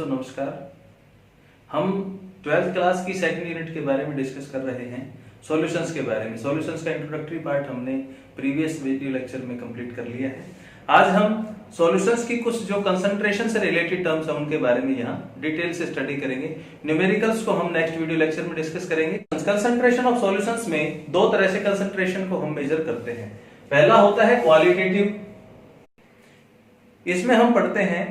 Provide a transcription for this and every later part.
नमस्कार। हम 12th class की सेकंड यूनिट के बारे में डिस्कस कर रहे हैं, सॉल्यूशंस के बारे में। सॉल्यूशंस का इंट्रोडक्टरी पार्ट हमने प्रीवियस वीडियो लेक्चर में कंप्लीट कर लिया है। आज हम सॉल्यूशंस की कुछ जो कंसंट्रेशन से रिलेटेड टर्म्स हैं उनके बारे में यहाँ डिटेल से स्टडी करेंगे। न्यूमेरिकल्स को हम नेक्स्ट वीडियो लेक्चर में डिस्कस करेंगे। कंसंट्रेशन ऑफ सॉल्यूशंस में दो तरह से कंसंट्रेशन को हम मेजर करते हैं। पहला होता है क्वालिटेटिव। इसमें हम पढ़ते हैं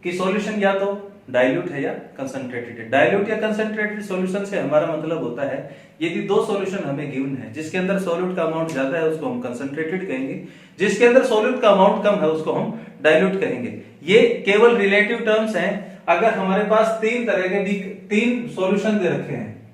कि सॉल्यूशन या तो डाइल्यूट है या कंसंट्रेटेड है। डाइल्यूट या कंसंट्रेटेड सॉल्यूशन से हमारा मतलब होता है यदि दो सॉल्यूशन हमें गिवन है, जिसके अंदर सॉल्यूट का अमाउंट ज्यादा है उसको हम कंसंट्रेटेड कहेंगे, जिसके अंदर सॉल्यूट का अमाउंट कम है उसको हम डाइल्यूट कहेंगे। ये केवल रिलेटिव टर्म्स हैं। अगर हमारे पास तीन तरह के तीन सॉल्यूशन दे रखे हैं,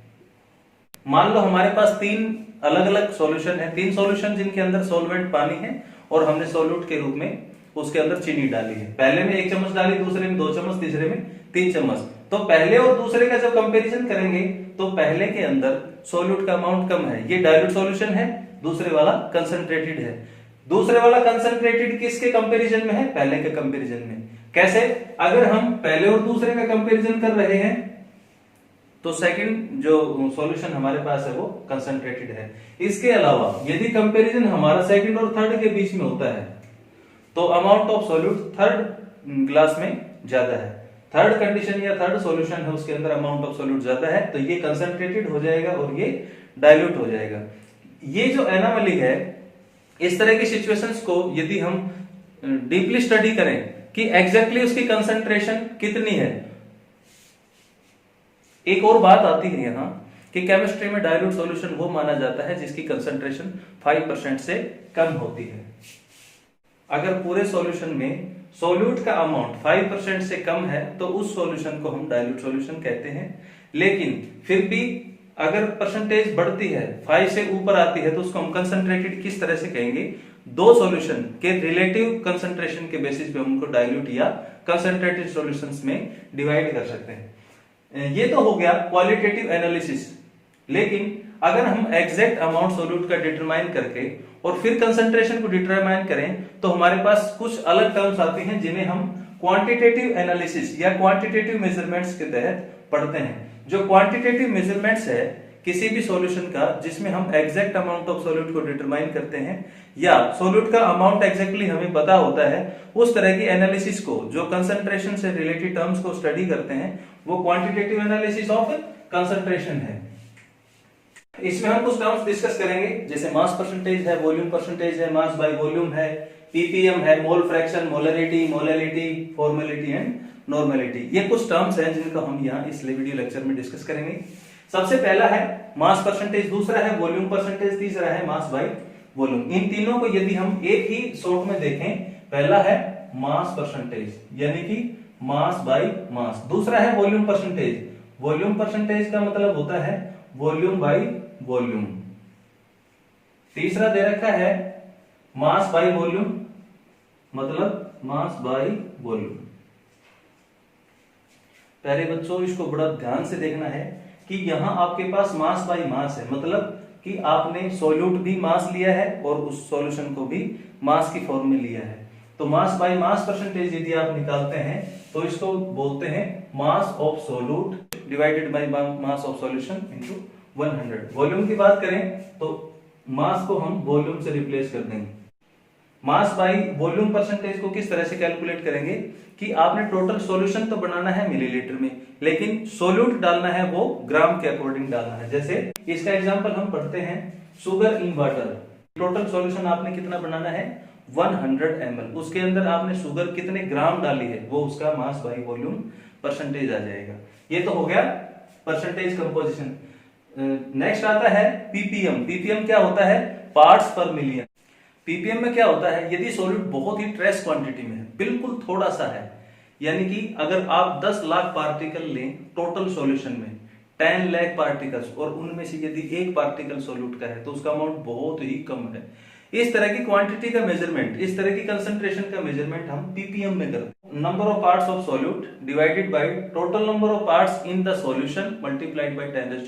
मान लो हमारे पास तीन अलग अलग सॉल्यूशन है, तीन सॉल्यूशन जिनके अंदर सॉल्वेंट पानी है और हमने सॉल्यूट के रूप में उसके अंदर चीनी डाली है। पहले में 1 चम्मच डाली, दूसरे में 2 चम्मच, तीसरे में 3 चम्मच। तो पहले और दूसरे का जब कंपैरिजन करेंगे तो पहले के अंदर सॉल्यूट का अमाउंट कम है, ये डाइल्यूट सॉल्यूशन है। दूसरे वाला कंसंट्रेटेड है। दूसरे वाला कंसंट्रेटेड किसके कंपैरिजन में है? पहले के कंपैरिजन में। कैसे? अगर हम पहले और दूसरे का कंपैरिजन कर रहे हैं तो सेकंड जो सॉल्यूशन हमारे पास है वो कंसंट्रेटेड है। इसके अलावा यदि कंपैरिजन हमारा सेकंड और थर्ड के बीच में होता है तो amount of solute third glass में ज्यादा है। थर्ड कंडीशन या थर्ड सॉल्यूशन है उसके अंदर अमाउंट ऑफ सॉल्यूट ज्यादा है तो ये कंसंट्रेटेड हो जाएगा और ये डाइल्यूट हो जाएगा। ये जो एनोमली है, इस तरह की सिचुएशंस को यदि हम डीपली स्टडी करें कि एग्जैक्टली उसकी कंसंट्रेशन कितनी है। एक और बात आती है यहाँ कि केमिस्ट्री में डाइल्यूट सॉल्यूशन वो माना जाता है जिसकी कंसंट्रेशन 5% से कम होती है। अगर पूरे सॉल्यूशन में सॉल्यूट का अमाउंट 5% से कम है तो उस सॉल्यूशन को हम डाइल्यूट सॉल्यूशन कहते हैं। लेकिन फिर भी अगर परसेंटेज बढ़ती है, 5 से ऊपर आती है, तो उसको हम कंसंट्रेटेड किस तरह से कहेंगे? दो सॉल्यूशन के रिलेटिव कंसंट्रेशन के बेसिस पे हम उनको डाइल्यूट या कंसंट्रेटेड सॉल्यूशंस में डिवाइड कर सकते हैं। ये तो हो गया क्वालिटेटिव एनालिसिस। लेकिन अगर हम एग्जैक्ट अमाउंट सॉल्यूट का डिटरमाइन करके और फिर कंसंट्रेशन को डिटरमाइन करें तो हमारे पास कुछ अलग टर्म्स आती हैं जिन्हें हम क्वांटिटेटिव एनालिसिस या क्वांटिटेटिव मेजरमेंट्स के तहत पढ़ते हैं। जो क्वांटिटेटिव मेजरमेंट्स है किसी भी सॉल्यूशन का जिसमें हम एग्जैक्ट अमाउंट ऑफ सॉल्यूट को डिटरमाइन करते हैं या सॉल्यूट का अमाउंट एग्जैक्टली हमें पता होता है, उस तरह की एनालिसिस को जो कंसंट्रेशन से रिलेटेड टर्म्स को स्टडी करते हैं वो क्वांटिटेटिव एनालिसिस ऑफ कंसंट्रेशन है। इसमें हम कुछ टर्म्स डिस्कस करेंगे जैसे मास परसेंटेज है, वॉल्यूम परसेंटेज है, मास बाय वॉल्यूम है, पीपीएम है, mole fraction, molarity, molality, formality and normality. ये कुछ टर्म्स हैं जिनको हम यहाँ इस वीडियो लेक्चर में डिस्कस करेंगे। सबसे पहला है मास परसेंटेज, दूसरा है वॉल्यूम परसेंटेज, तीसरा है मास बाय वॉल्यूम। इन तीनों को यदि हम एक ही शॉट में देखें, पहला है मास परसेंटेज यानी कि मास बाय मास, दूसरा है वॉल्यूम परसेंटेज। वॉल्यूम परसेंटेज का मतलब होता है वॉल्यूम बाय वॉल्यूम। तीसरा दे रखा है मास बाय वॉल्यूम, मतलब मास बाय वॉल्यूम। प्यारे बच्चों, इसको बड़ा ध्यान से देखना है कि यहां आपके पास मास बाय मास है, मतलब कि आपने सॉल्यूट भी मास लिया है और उस सॉल्यूशन को भी मास की फॉर्म में लिया है। तो मास बाय मास परसेंटेज यदि आप निकालते हैं तो इसको बोलते हैं मास of solute divided by mass of solution into 100। Volume की बात करें तो मास को हम वॉल्यूम से रिप्लेस कर देंगे। मास बाय वॉल्यूम परसेंटेज को किस तरह से कैलकुलेट करेंगे कि आपने टोटल सॉल्यूशन तो बनाना है मिलीलीटर में, लेकिन सॉल्यूट डालना है वो ग्राम के अकॉर्डिंग डालना है। जैसे इसका एग्जांपल हम पढ़ते हैं sugar in water. Total solution आपने कितना बनाना है? 100 ml। उसके अंदर आपने शुगर कितने ग्राम डाली है वो उसका मास बाय वॉल्यूम परसेंटेज आ जाएगा। ये तो हो गया परसेंटेज कंपोजिशन। नेक्स्ट आता है पीपीएम। पीपीएम क्या होता है? पार्ट्स पर मिलियन। पीपीएम में क्या होता है? यदि सॉल्यूट बहुत ही ट्रेस क्वांटिटी में है, बिल्कुल थोड़ा सा है, यानी कि अगर आप 10 लाख पार्टिकल लें टोटल सॉल्यूशन में 10 लाख पार्टिकल्स और उनमें से यदि एक पार्टिकल सॉल्यूट का है तो उसका अमाउंट बहुत ही कम है। इस तरह की क्वांटिटी का मेजरमेंट, इस तरह की कंसंट्रेशन का मेजरमेंट हम पीपीएम में करते हैं। Number of parts of solute divided by total number of parts in the solution multiplied by 10⁶।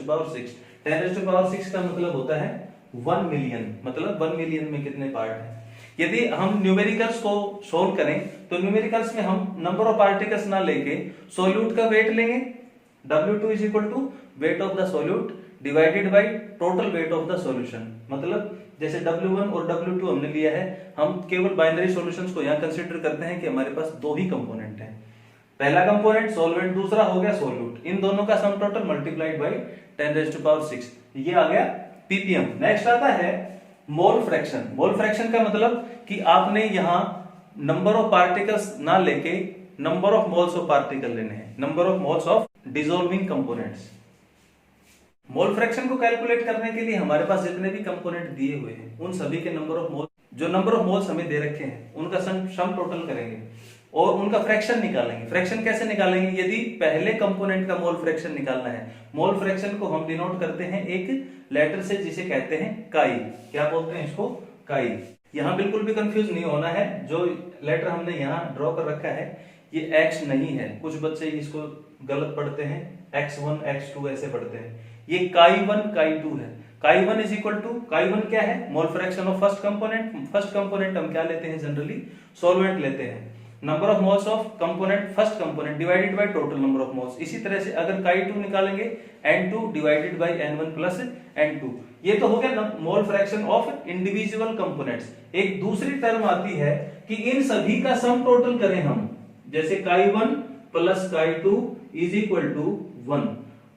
10⁶ का मतलब होता है 1 मिलियन, मतलब 1 मिलियन में कितने पार्ट हैं। यदि हम न्यूमेरिकल्स को सोल्व करें तो न्यूमेरिकल्स में हम नंबर ऑफ पार्टिकल्स ना लेके सोल्यूट का वेट लेंगे। W2 is equal to weight of the solute divided by total weight of the solution. मतलब जैसे W1 और W2 हमने लिया है, हम केवल बाइनरी सॉल्यूशंस को यहाँ कंसीडर करते हैं कि हमारे पास दो ही कंपोनेंट हैं, पहला कंपोनेंट सॉल्वेंट, दूसरा हो गया सोल्यूट। इन दोनों का सम टोटल मल्टीप्लाइड बाय 10⁻⁶, ये आ गया ppm। नेक्स्ट आता है मोल फ्रैक्शन। मोल फ्रैक्शन का मतलब कि आपने यहां नंबर ऑफ पार्टिकल्स ना लेके number of moles of particle लेने हैं, number of moles of dissolving components. Mole fraction को कैलकुलेट करने के लिए हमारे पास जितने भी कंपोनेंट दिए हुए हैं उन सभी के नंबर ऑफ मोल, जो नंबर ऑफ मोल्स हमें दे रखे हैं उनका सम टोटल करेंगे और उनका फ्रैक्शन निकालेंगे। फ्रैक्शन कैसे निकालेंगे? यदि पहले कंपोनेंट का मोल फ्रैक्शन निकालना है, मोल फ्रैक्शन को हम डिनोट करते हैं एक लेटर से जिसे कहते हैं काई। क्या बोलते हैं इसको? काई। यहां बिल्कुल भी कंफ्यूज नहीं होना है, जो लेटर हमने यहां ड्रॉ कर रखा है ये x नहीं है, कुछ बच्चे इसको गलत पढ़ते हैं, x1 x2 ऐसे पढ़ते हैं। ये काई1 काई2 है। काई1 इज इक्वल टू, काई1 क्या है? Mole fraction of first component. First component हम क्या लेते हैं? जनरली सॉल्वेंट लेते हैं। Number of moles of component, first component divided by total number of moles. इसी तरह से अगर काई2 निकालेंगे n2 divided by n1 plus n2। ये तो हो गया mole fraction of individual components. एक दूसरी टर्म आती है कि इन सभी का सम टोटल करें हम, जैसे काई1 plus chi is equal to 1।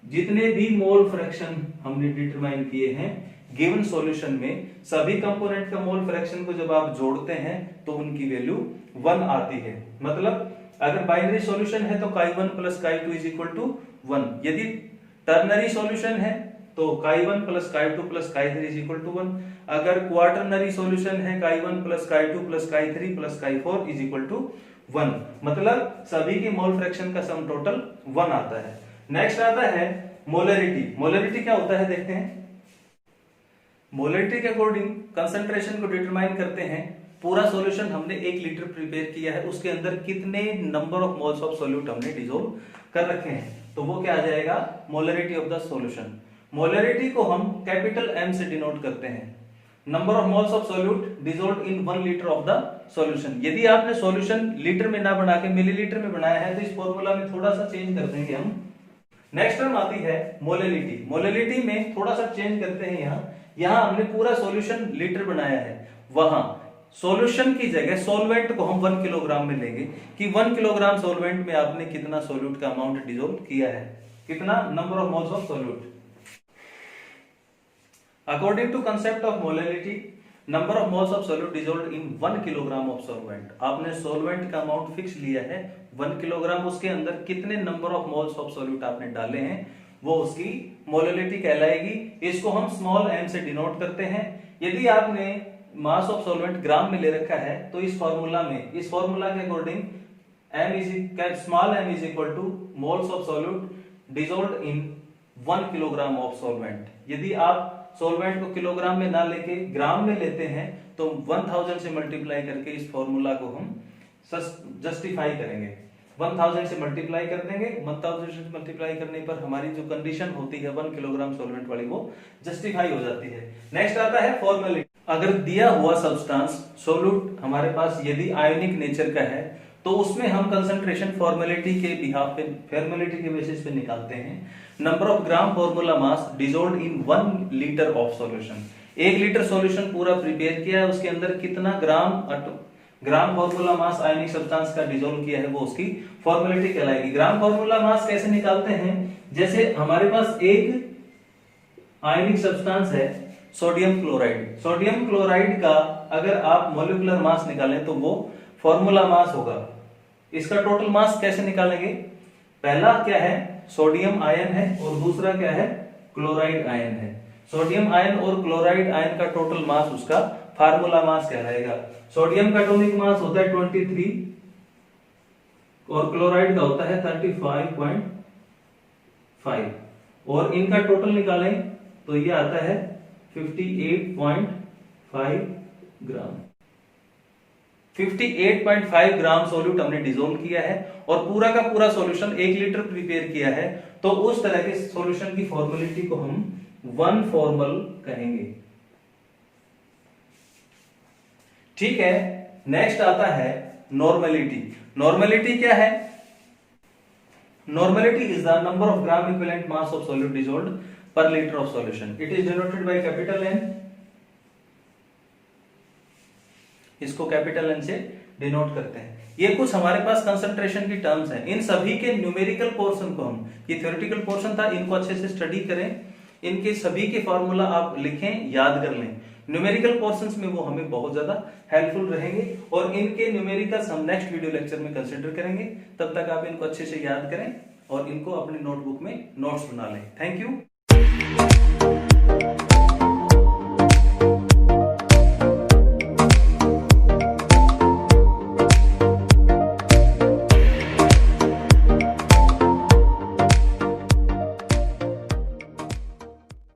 जितने भी मोल फ्रैक्शन हमने डिटरमाइन किए हैं गिवन सॉल्यूशन में, सभी कंपोनेंट का मोल फ्रैक्शन को जब आप जोड़ते हैं तो उनकी वैल्यू 1 आती है। मतलब अगर बाइनरी सॉल्यूशन है तो chi plus chi is equal to 1। यदि टर्नरी सॉल्यूशन है तो chi plus chi plus chi is equal to 1। अगर क्वार्टरनरी सॉल्यूशन है chi plus chi plus chi plus chi is equal to 1। मतलब सभी के मोल फ्रैक्शन का सम टोटल 1 आता है। नेक्स्ट आता है मोलरिटी। मोलरिटी क्या होता है देखते हैं। मोलरिटी के अकॉर्डिंग कंसंट्रेशन को डिटरमाइन करते हैं। पूरा सॉल्यूशन हमने 1 लीटर प्रिपेयर किया है, उसके अंदर कितने number of moles of solute हमने डिसॉल्व कर रखे हैं, तो वो क्या आ जाएगा? Molarity of the solution. Molarity को हम कैपिटल M से डिनोट करते हैं, number of moles of solute dissolved in 1 litre of the solution. यदि आपने सॉल्यूशन लीटर में ना बना के मिलीलीटर में बनाया है तो इस फॉर्मूला में थोड़ा सा चेंज कर देंगे हम। नेक्स्ट टर्म आती है मोलरिटी। मोलरिटी में थोड़ा सा चेंज करते हैं। यहां हमने पूरा सॉल्यूशन लीटर बनाया है, वहां सॉल्यूशन की जगह सॉल्वेंट को हम 1 किलोग्राम में लेंगे कि 1 किलोग्राम सॉल्वेंट में आपने कितना सॉल्यूट का अमाउंट डिसॉल्व किया है, कितना number of moles of solute. According to concept of molarity, number of moles of solute dissolved in 1 kilogram of solvent. आपने सॉल्वेंट का अमाउंट फिक्स लिया है 1 किलोग्राम, उसके अंदर कितने number of moles of solute आपने डाले हैं वो उसकी मोलरिटी कहलाएगी। इसको हम स्मॉल m से डिनोट करते हैं। यदि आपने मास ऑफ सॉल्वेंट ग्राम में ले रखा है तो इस फॉर्मूला के according small m is equal two moles of solute dissolved in 1 kilogram of solvent. यदि आप सॉल्वेंट को किलोग्राम में ना लेके ग्राम में लेते हैं तो 1000 से मल्टीप्लाई करके इस फॉर्मूला को हम जस्टिफाई करेंगे। 1000 से मल्टीप्लाई कर देंगे। 1000 से मल्टीप्लाई करने पर हमारी जो कंडीशन होती है 1 किलोग्राम सॉल्वेंट वाली वो जस्टिफाई हो जाती है। नेक्स्ट आता है फॉर्मेलिटी। अगर दिया हुआ सब्सटेंस सॉल्यूट हमारे पास यदि आयोनिक नेचर का है तो उसमें हम कंसंट्रेशन फॉर्मेलिटी के बिहाफ पे, फॉर्मेलिटी के बेसिस पे निकालते हैं। Number of gram formula mass dissolved in 1 litre of solution. 1 litre solution पूरा प्रिपेयर किया है, उसके अंदर कितना ग्राम फॉर्मूला मास आयनिक सब्सटेंस का डिसॉल्व किया है वो उसकी फॉर्मेलिटी कहलाएगी। ग्राम फॉर्मूला मास कैसे निकालते हैं? जैसे हमारे पास एक आयनिक सब्सटेंस है सोडियम क्लोराइड। सोडियम क्लोराइड का अगर आप मॉलिक्यूलर मास निकालें तो वो फॉर्मूला मास होगा। इसका टोटल मास कैसे निकालेंगे? पहला क्या है? सोडियम आयन है और दूसरा क्या है? क्लोराइड आयन है। सोडियम आयन और क्लोराइड आयन का टोटल मास उसका फार्मूला मास कहलाएगा। सोडियम का एटॉमिक मास होता है 23 और क्लोराइड का होता है 35.5 और इनका टोटल निकालें तो ये आता है 58.5 ग्राम। 58.5 ग्राम सॉल्यूट हमने डिसॉल्व किया है और पूरा का पूरा सॉल्यूशन 1 लीटर प्रिपेयर किया है, तो उस तरह के सॉल्यूशन की फॉर्मेलिटी को हम 1 फॉर्मल कहेंगे। ठीक है, नेक्स्ट आता है नॉर्मेलिटी। नॉर्मेलिटी क्या है? Normality is the number of gram equivalent mass of solute dissolved per litre of solution. It is denoted by capital N. इसको कैपिटल एन से डिनोट करते हैं। ये कुछ हमारे पास कंसंट्रेशन की टर्म्स हैं। इन सभी के न्यूमेरिकल पोर्शन को हम, ये थ्योरेटिकल पोर्शन था, इनको अच्छे से स्टडी करें, इनके सभी के फॉर्मूला आप लिखें, याद कर लें। न्यूमेरिकल पोर्शंस में वो हमें बहुत ज्यादा हेल्पफुल रहेंगे और इनके न्यूमेरिकल्स हम नेक्स्ट वीडियो लेक्चर में कंसिडर करेंगे। तब तक आप इनको अच्छे से याद करें और इनको अपने नोटबुक में नोट्स बना लें। Thank you.